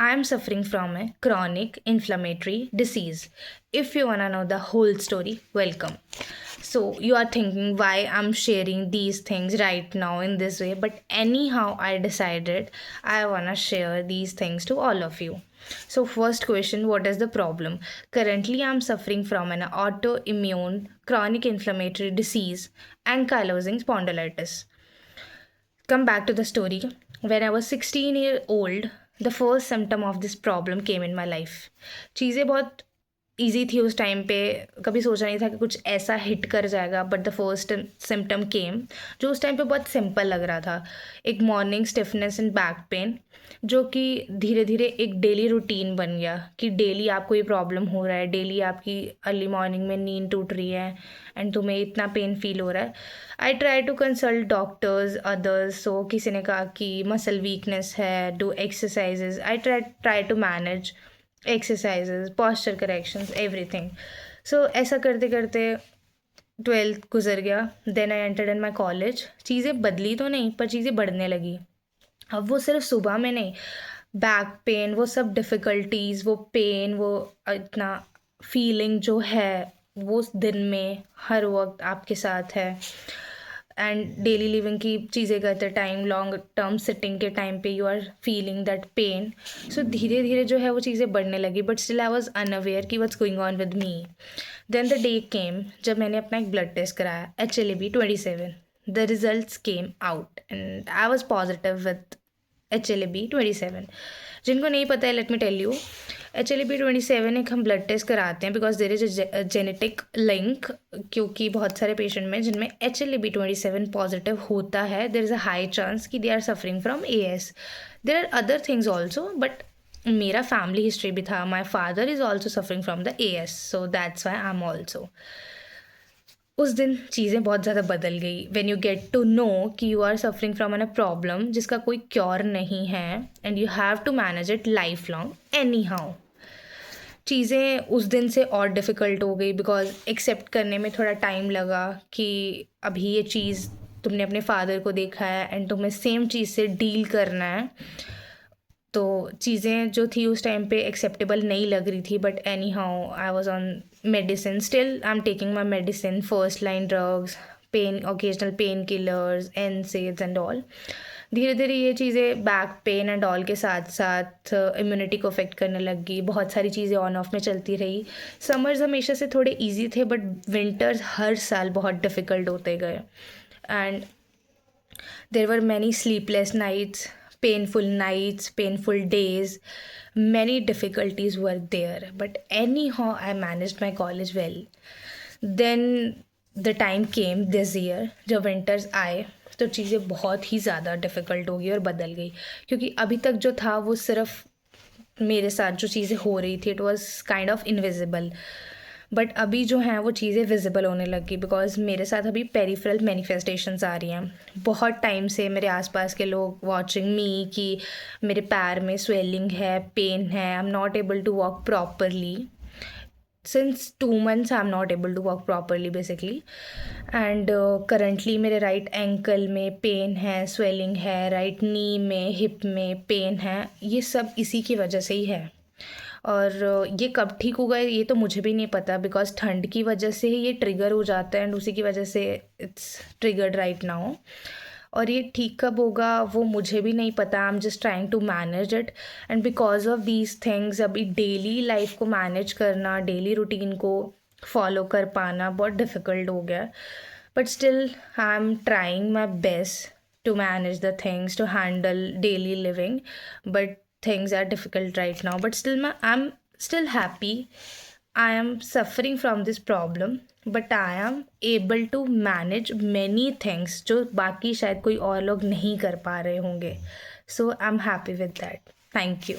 I am suffering from a chronic inflammatory disease. If you wanna know the whole story, welcome. So, you are thinking why I'm sharing these things right now in this way, but anyhow, I decided I wanna share these things to all of you. So, first question, what is the problem? Currently, I'm suffering from an autoimmune chronic inflammatory disease, ankylosing spondylitis. Come back to the story. When I was 16-year-old, the first symptom of this problem came in my life. चीज़ें बहुत easy थी उस time पे, कभी सोचा नहीं था कि कुछ ऐसा हिट कर जाएगा, बट द फर्स्ट सिम्टम केम जो उस टाइम पे बहुत सिंपल लग रहा था. एक morning stiffness and back pain, जो कि धीरे धीरे एक डेली रूटीन बन गया कि डेली आपको ये प्रॉब्लम हो रहा है, डेली आपकी अर्ली मॉर्निंग में नींद टूट रही है एंड तुम्हें इतना पेन फील हो रहा है. I try to consult doctors others. So किसी ने कहा कि मसल वीकनेस है, do exercises. I try to manage exercises, posture corrections, everything. So ऐसा करते करते 12th गुजर गया. Then I entered in my college. चीज़ें बदली तो नहीं, पर चीज़ें बढ़ने लगी. अब वो सिर्फ सुबह में नहीं, बैक पेन, वो सब डिफ़िकल्टीज़, वो पेन, वो इतना फीलिंग जो है वो दिन में हर वक्त आपके साथ है. एंड डेली लिविंग की चीज़ें करते टाइम, लॉन्ग टर्म सिटिंग के टाइम पे you are feeling that pain. So धीरे धीरे जो है वो चीज़ें बढ़ने लगी, but still I was unaware कि what's going on with me. Then the day came जब मैंने अपना एक ब्लड टेस्ट कराया, HLA-B27. The results came out and I was positive with HLA-B27. जिनको नहीं पता है, let me tell you. HLA-B27 एक हम ब्लड टेस्ट कराते हैं because there is a genetic link, क्योंकि बहुत सारे पेशेंट में जिनमें HLA-B27 पॉजिटिव होता है, there is a high chance कि they are suffering from AS. There are other things also, but मेरा फैमिली हिस्ट्री भी था. My father is also suffering from the AS, so that's why I am also. उस दिन चीज़ें बहुत ज़्यादा बदल गई. When you get to know कि you are suffering from an a problem जिसका कोई क्योर नहीं है and you have to manage it life long any how. चीज़ें उस दिन से और डिफ़िकल्ट हो गई बिकॉज एक्सेप्ट करने में थोड़ा टाइम लगा कि अभी ये चीज़ तुमने अपने फादर को देखा है एंड तुम्हें सेम चीज़ से डील करना है. तो चीज़ें जो थी उस टाइम पे एक्सेप्टेबल नहीं लग रही थी, but anyhow I was on medicine. Still I am taking my medicine, first line drugs, pain, occasional pain killers, NSAIDs and all. धीरे धीरे ये चीज़ें बैक पेन एंड ऑल के साथ साथ इम्यूनिटी को अफेक्ट करने लगी. बहुत सारी चीज़ें ऑन ऑफ में चलती रही. समर्स हमेशा से थोड़े ईजी थे, बट विंटर्स हर साल बहुत डिफ़िकल्ट होते गए and there were many sleepless nights, painful nights, painful days, many difficulties were there, but anyhow I managed my college well. Then the time came this year जब winters आए तो चीज़ें बहुत ही ज़्यादा डिफ़िकल्ट हो गई और बदल गई, क्योंकि अभी तक जो था वो सिर्फ मेरे साथ जो चीज़ें हो रही थी it was kind of invisible, but अभी जो हैं वो चीज़ें विजिबल होने लगी बिकॉज मेरे साथ अभी पेरिफेरल मैनिफेस्टेशंस आ रही हैं. बहुत टाइम से मेरे आसपास के लोग वॉचिंग मी कि मेरे पैर में स्वेलिंग है, पेन है, I am not able to walk properly. since 2 months I'm not able to walk properly basically, and currently मेरे राइट एंकल में पेन है, स्वेलिंग है, राइट नी में, हिप में पेन है. ये सब इसी की वजह से ही है. और ये कब ठीक होगा ये तो मुझे भी नहीं पता बिकॉज ठंड की वजह से ही ये ट्रिगर हो जाता है एंड उसी की वजह से इट्स ट्रिगर्ड राइट नाउ. और ये ठीक कब होगा वो मुझे भी नहीं पता. I am just trying to manage it and because of these things अभी डेली लाइफ को मैनेज करना, डेली रूटीन को फॉलो कर पाना बहुत डिफ़िकल्ट हो गया. But still I am trying my best to manage the things, to handle daily living, but things are difficult right now. But still I'm still happy. I am suffering from this problem, but I am able to manage many things जो बाकी शायद कोई और लोग नहीं कर पा रहे होंगे. So I'm happy with that. Thank you.